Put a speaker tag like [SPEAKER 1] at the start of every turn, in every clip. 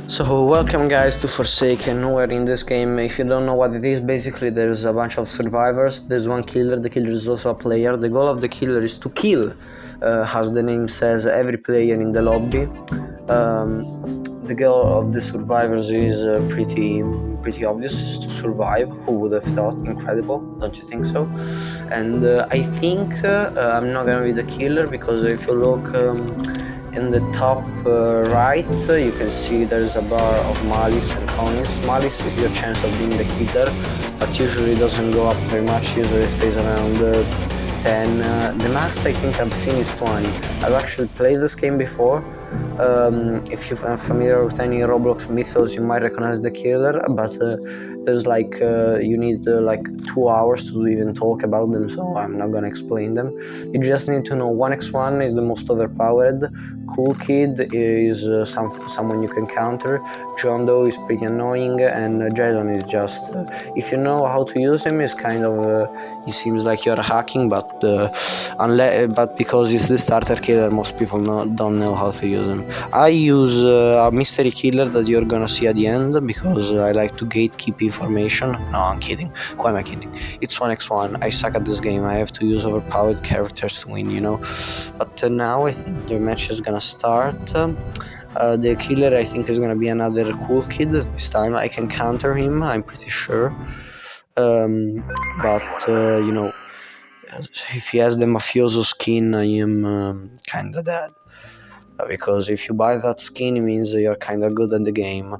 [SPEAKER 1] So welcome guys to Forsaken, where in this game, if you don't know what it is, basically there's a bunch of survivors, there's one killer, the killer is also a player. The goal of the killer is to kill, as the name says, every player in the lobby. The goal of the survivors is pretty obvious, is to survive. Who would have thought? Incredible, don't you think so? And I think I'm not gonna be the killer, because if you look in the top right, you can see there's a bar of Malice and Conis. Malice is your chance of being the killer, but usually doesn't go up very much, usually stays around 10. The max I think I've seen is 20. I've actually played this game before. If you're familiar with any Roblox mythos, you might recognize the killer, but there's you need like 2 hours to even talk about them, so I'm not gonna explain them. You just need to know 1x1 is the most overpowered, Cool Kid is someone you can counter, John Doe is pretty annoying, and Jason is just, if you know how to use him, is kind of, he seems like you're hacking, but because it's the starter killer, most people don't know how to use him. I use a mystery killer that you're gonna see at the end, because I like to gatekeep information. No, I'm kidding. Why am I kidding? It's 1x1. I suck at this game. I have to use overpowered characters to win, you know. But now I think the match is gonna start. The killer I think is gonna be another Cool Kid this time. I can counter him, I'm pretty sure. You know, if he has the mafioso skin, I am kinda dead. Because if you buy that skin, it means you're kinda good at the game.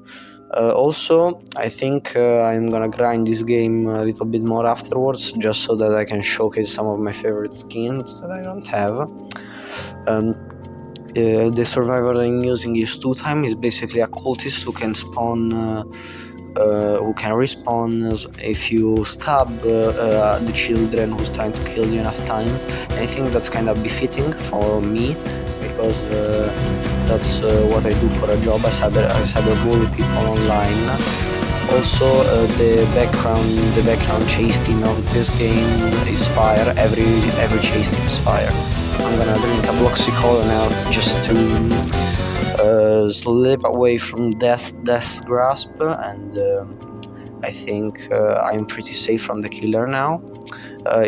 [SPEAKER 1] Also, I think I'm gonna grind this game a little bit more afterwards, just so that I can showcase some of my favorite skins that I don't have. The survivor I'm using is 2-time. Is basically a cultist who can spawn, who can respawn if you stab the children who's trying to kill you enough times. And I think that's kind of befitting for me, because that's what I do for a job. I cyberbully people online. Also, the background chase theme of this game is fire. Every chase theme is fire. I'm gonna drink a Bloxycola now, just to slip away from death's grasp, and I think I'm pretty safe from the killer now.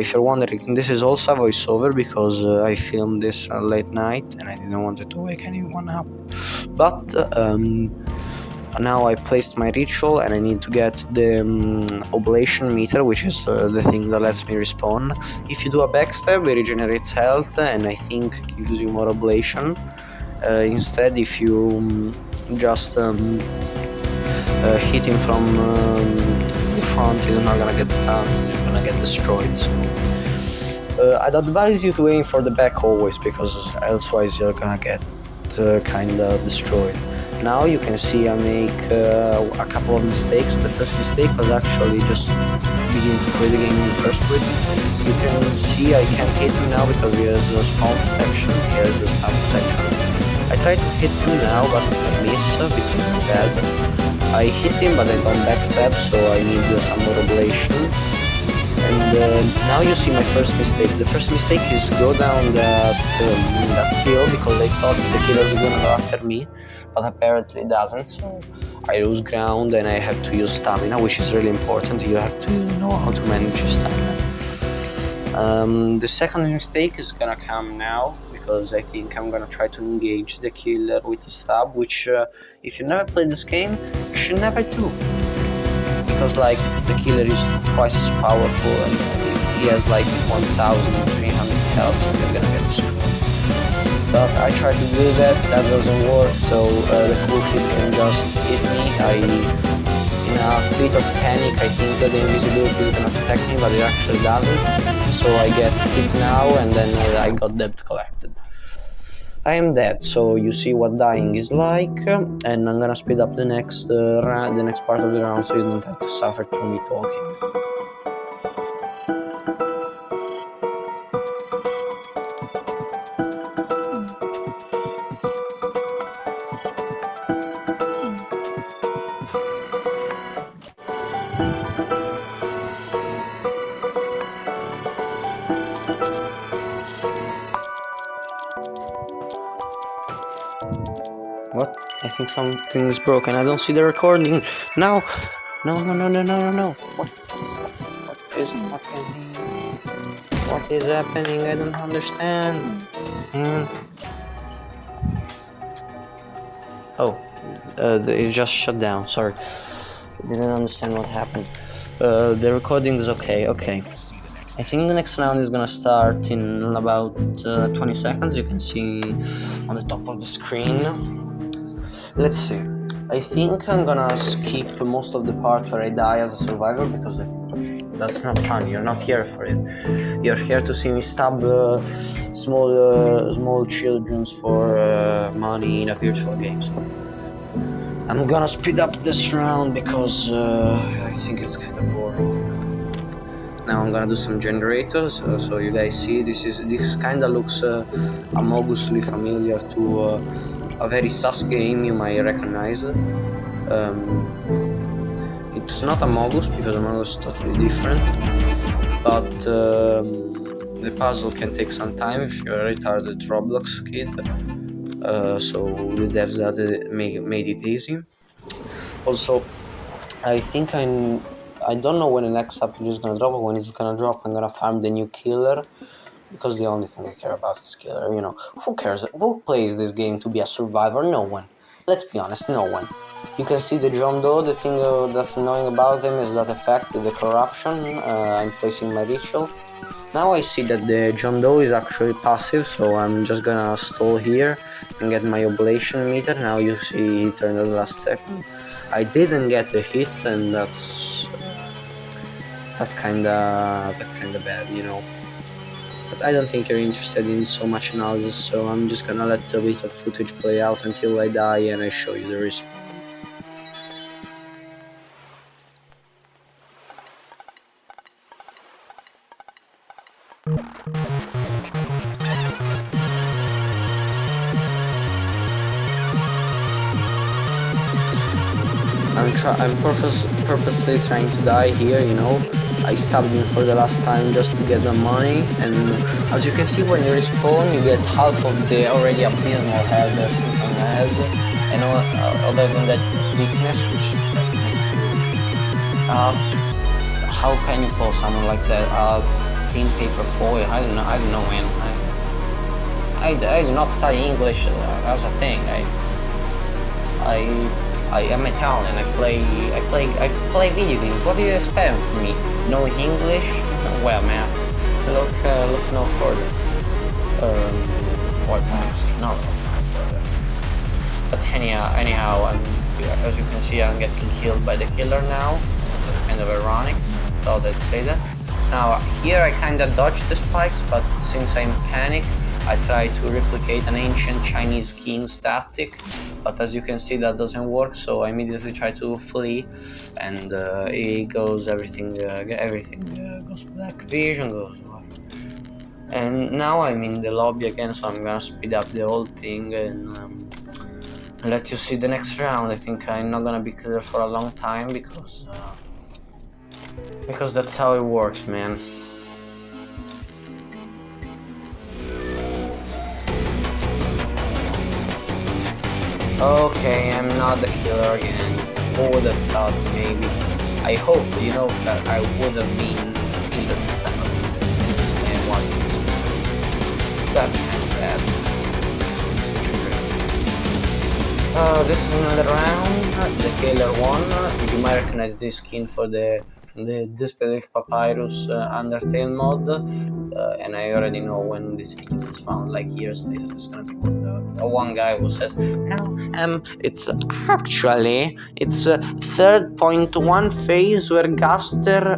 [SPEAKER 1] If you're wondering, this is also a voiceover, because I filmed this late night and I didn't want it to wake anyone up. But now I placed my ritual, and I need to get the oblation meter, which is the thing that lets me respawn. If you do a backstab, it regenerates health and I think gives you more oblation. Instead, if you just hit him from the front, he's not gonna get stunned, he's gonna get destroyed. So I'd advise you to aim for the back always, because elsewise you're gonna get kinda destroyed. Now you can see I make a couple of mistakes. The first mistake was actually just beginning to play the game in the first place. You can see I can't hit him now because he has a spawn protection, he has a stun protection. I try to hit him now, but I miss because I'm bad. I hit him, but I don't backstab, so I need some more oblation. And now you see my first mistake. The first mistake is go down that hill, because I thought the killer was gonna go after me, but apparently it doesn't, so I lose ground and I have to use stamina, which is really important. You have to know how to manage your stamina. The second mistake is gonna come now, because I think I'm gonna try to engage the killer with a stab, which if you never played this game, you should never do. Because like the killer is twice as powerful, and he has like 1,300 health, so you're gonna get destroyed. But I try to do that doesn't work, so the Cool Kid can just hit me. In a fit of panic, I think that the invisibility is gonna protect me, but it actually doesn't. So I get hit now, and then I got debt collected. I am dead, so you see what dying is like, and I'm gonna speed up the next part of the round, so you don't have to suffer through me talking. What? I think something is broken. I don't see the recording. Now. No. What is happening? What is happening? I don't understand. Oh, it just shut down. Sorry. Didn't understand what happened. The recording is okay. I think the next round is gonna start in about 20 seconds. You can see on the top of the screen. Let's see. I think I'm gonna skip most of the part where I die as a survivor because that's not fun. You're not here for it. You're here to see me stab small children for money in a virtual game. So I'm gonna speed up this round because I think it's kind of boring. Now I'm gonna do some generators, so you guys see this kind of looks amogously familiar to a very sus game you might recognize. It's not Amogus because Amogus is totally different, but the puzzle can take some time if you're a retarded Roblox kid. So the devs that made it easy. Also, I think I don't know when the next update is gonna drop, but when it's gonna drop, I'm gonna farm the new killer, because the only thing I care about is killer. You know, who cares? Who plays this game to be a survivor? No one. Let's be honest, no one. You can see the John Doe. The thing that's annoying about him is that effect, the corruption. I'm placing my ritual. Now I see that the John Doe is actually passive, so I'm just gonna stall here and get my oblation meter. Now you see he turned at the last second. I didn't get the hit, and that's kinda bad, you know. But I don't think you're interested in so much analysis, so I'm just gonna let a bit of footage play out until I die and I show you the respawn. I'm purposely trying to die here, you know. I stabbed him for the last time just to get the money, and as you can see, when you respawn you get half of the already abysmal health that Futon has, and other than that weakness, which makes you... how can you pull someone like that? Thin paper foil, I don't know man. I did not study English as a thing. I am Italian. I play video games. What do you expect from me? Knowing English? Well, man, look no further. What no further. But anyhow, as you can see, I'm getting killed by the killer now. That's kind of ironic. Thought I'd say that. Now here I kind of dodged the spikes, but since I'm panicked, I try to replicate an ancient Chinese king's tactic, but as you can see that doesn't work, so I immediately try to flee, and everything goes black, vision goes white. And now I'm in the lobby again, so I'm gonna speed up the whole thing and let you see the next round. I think I'm not gonna be clear for a long time because that's how it works, man. Okay, I'm not the killer again. Who would have thought, maybe? I hoped, you know, that I would have been the killer and wasn't. That's kind of bad. Just this is another round. The killer won. You might recognize this skin from the Disbelief Papyrus Undertale mod, and I already know when this video gets found, like years later. It's gonna be what the one guy who says, "No, it's actually 3.1 phase where Gaster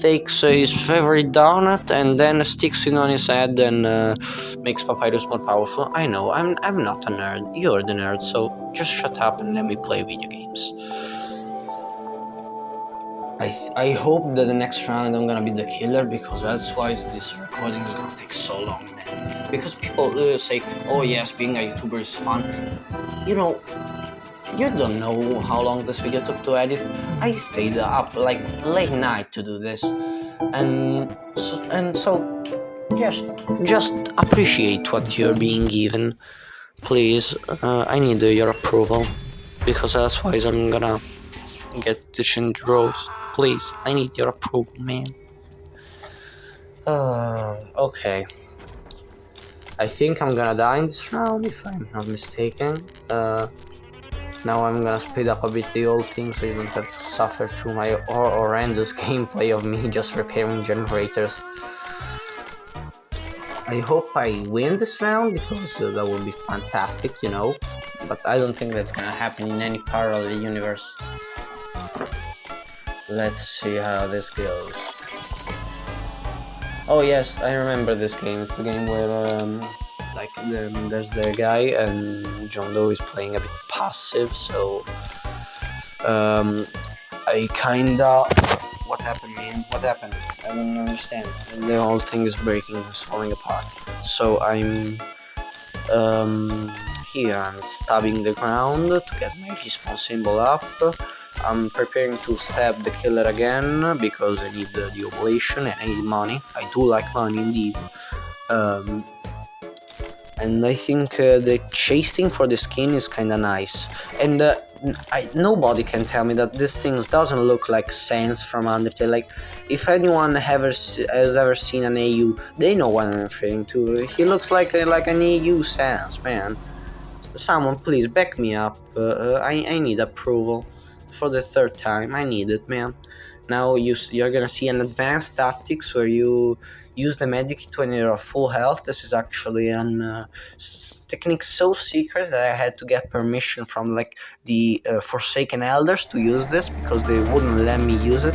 [SPEAKER 1] takes his favorite donut and then sticks it on his head and makes Papyrus more powerful." I know, I'm not a nerd. You're the nerd, so just shut up and let me play video games. I hope that the next round I'm gonna be the killer, because otherwise this recording is gonna take so long, man. Because people say, "Oh yes, being a YouTuber is fun." You know, you don't know how long this video took to edit. I stayed up like late night to do this, and so just appreciate what you're being given, please. I need your approval. because otherwise I'm gonna get the change rows. Please, I need your approval, man. Okay. I think I'm gonna die in this round if I'm not mistaken. Now I'm gonna speed up a bit the old thing so you don't have to suffer through my horrendous gameplay of me just repairing generators. I hope I win this round because that would be fantastic, you know, but I don't think that's gonna happen in any parallel universe. Let's see how this goes. Oh yes, I remember this game. It's the game where there's the guy and John Doe is playing a bit passive, so I kinda... What happened, man? What happened? I don't understand. The whole thing is breaking, it's falling apart. So I'm here, I'm stabbing the ground to get my respawn symbol up. I'm preparing to stab the killer again because I need the oblation and I need money. I do like money indeed. And I think the chase thing for the skin is kinda nice. And nobody can tell me that this thing doesn't look like Sans from Undertale. Like, if anyone has ever seen an AU, they know what I'm referring to. He looks like an AU Sans, man. Someone please back me up. I need approval. For the third time, I need it, man. Now you're gonna see an advanced tactics where you use the medikit when you're at full health. This is actually an technique so secret that I had to get permission from like the Forsaken Elders to use this because they wouldn't let me use it.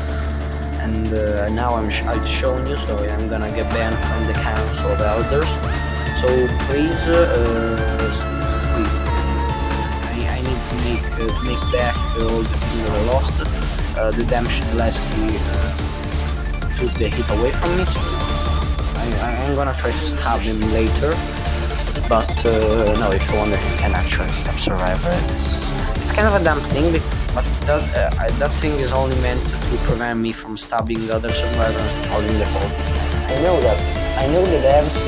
[SPEAKER 1] And now I've shown you, so I'm gonna get banned from the Council of Elders. So please, I need to make back all the things that I lost. The damage Leslie took the hit away from me, so I'm gonna try to stab him later. But no, if you wonder, he can actually stab Survivor. It's kind of a dumb thing, but that thing is only meant to prevent me from stabbing the other Survivor and causing the fall. I know that. I know the devs.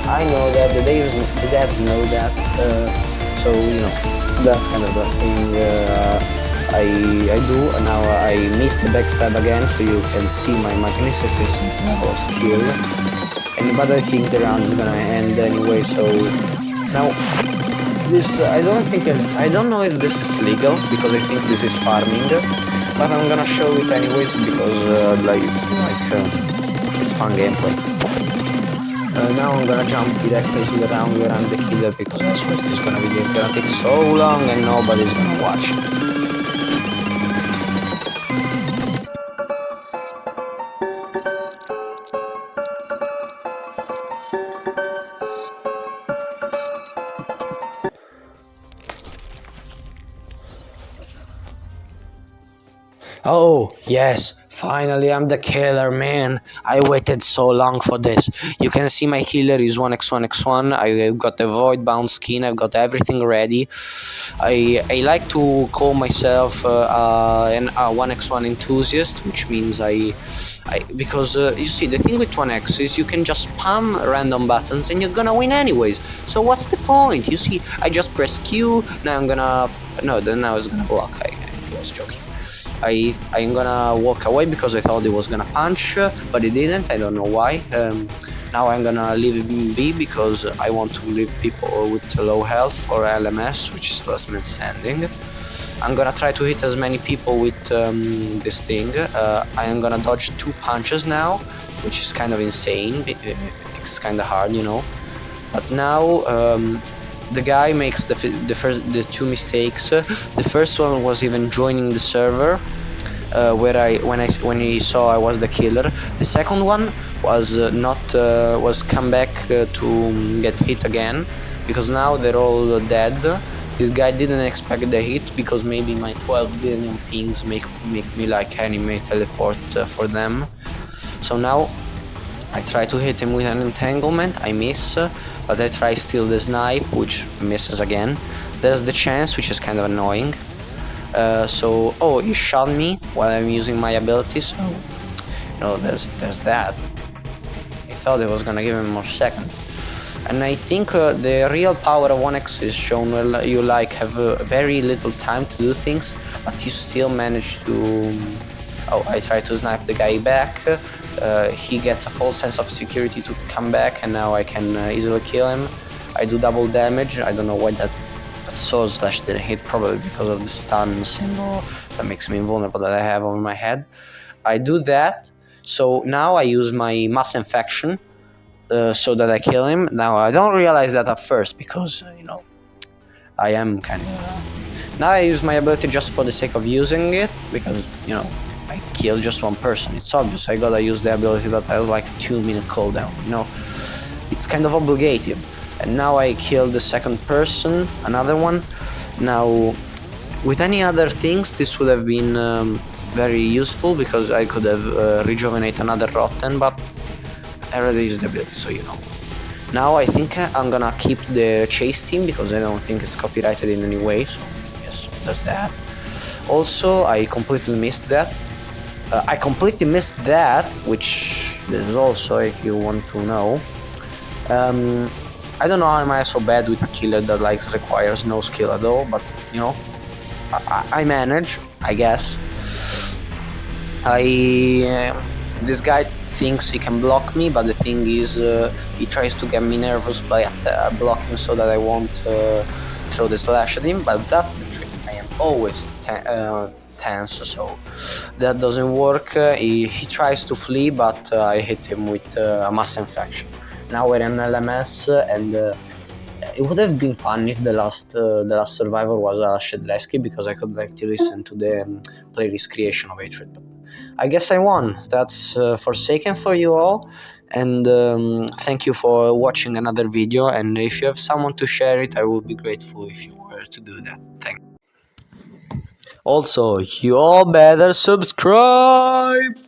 [SPEAKER 1] I know that the devs know that. So you know, that's kind of the thing I do. And now I missed the backstab again, so you can see my magnificent level of skill. But I think the round is gonna end anyway. So now this I don't know if this is legal because I think this is farming, but I'm gonna show it anyways because it's fun gameplay. Now I'm gonna jump directly to the round where I'm the killer because otherwise it's gonna take so long and nobody's gonna watch. Oh, yes, finally I'm the killer, man. I waited so long for this. You can see my killer is 1x1x1. I've got the void bound skin, I've got everything ready. I like to call myself an 1x1 enthusiast, which means because you see, the thing with 1x is you can just spam random buttons and you're gonna win anyways. So what's the point? You see, I just pressed Q, now I'm gonna... No, now it's gonna block. I was joking. I'm gonna walk away because I thought it was gonna punch, but it didn't. I don't know why. Now I'm gonna leave him be because I want to leave people with low health for LMS, which is last man standing. I'm gonna try to hit as many people with this thing. I am gonna dodge 2 punches now, which is kind of insane. It's kind of hard, you know. But now the guy makes the 2 mistakes. The first one was even joining the server, when he saw I was the killer. The second one was was come back to get hit again, because now they're all dead. This guy didn't expect the hit because maybe my 12 billion pings make me like anime teleport for them. So now I try to hit him with an entanglement, I miss, but I try still the snipe, which misses again. There's the chance, which is kind of annoying. Oh, he shot me while I'm using my ability, so, you know, there's that. I thought it was gonna give him more seconds. And I think the real power of 1x is shown when you like have very little time to do things, but you still manage to. Oh, I try to snipe the guy back. He gets a full sense of security to come back, and now I can easily kill him. I do double damage. I don't know why that sword slash didn't hit, probably because of the stun symbol that makes me invulnerable that I have over my head. I do that, so now I use my mass infection so that I kill him. Now I don't realize that at first because, I am kind of... Now I use my ability just for the sake of using it because, I kill just one person. It's obvious I gotta use the ability that has like a 2-minute cooldown, It's kind of obligative. And now I kill the second person, another one. Now, with any other things, this would have been very useful because I could have rejuvenate another Rotten, but I already used the ability, so Now I think I'm gonna keep the chase team because I don't think it's copyrighted in any way, so yes, that's that. Also, I completely missed that. Which is also, if you want to know. I don't know how am I so bad with a killer that requires no skill at all, but I manage, I guess. This guy thinks he can block me, but the thing is, he tries to get me nervous by blocking so that I won't throw the slash at him. But that's the trick. I am always tense, so that doesn't work. He tries to flee, but I hit him with a mass infection. Now we're in LMS, and it would have been fun if the last survivor was a Shedlesky, because I could listen to the playlist creation of Hatred. But I guess I won. That's Forsaken for you all, and thank you for watching another video. And if you have someone to share it, I would be grateful if you were to do that. Thanks. Also, you all better subscribe.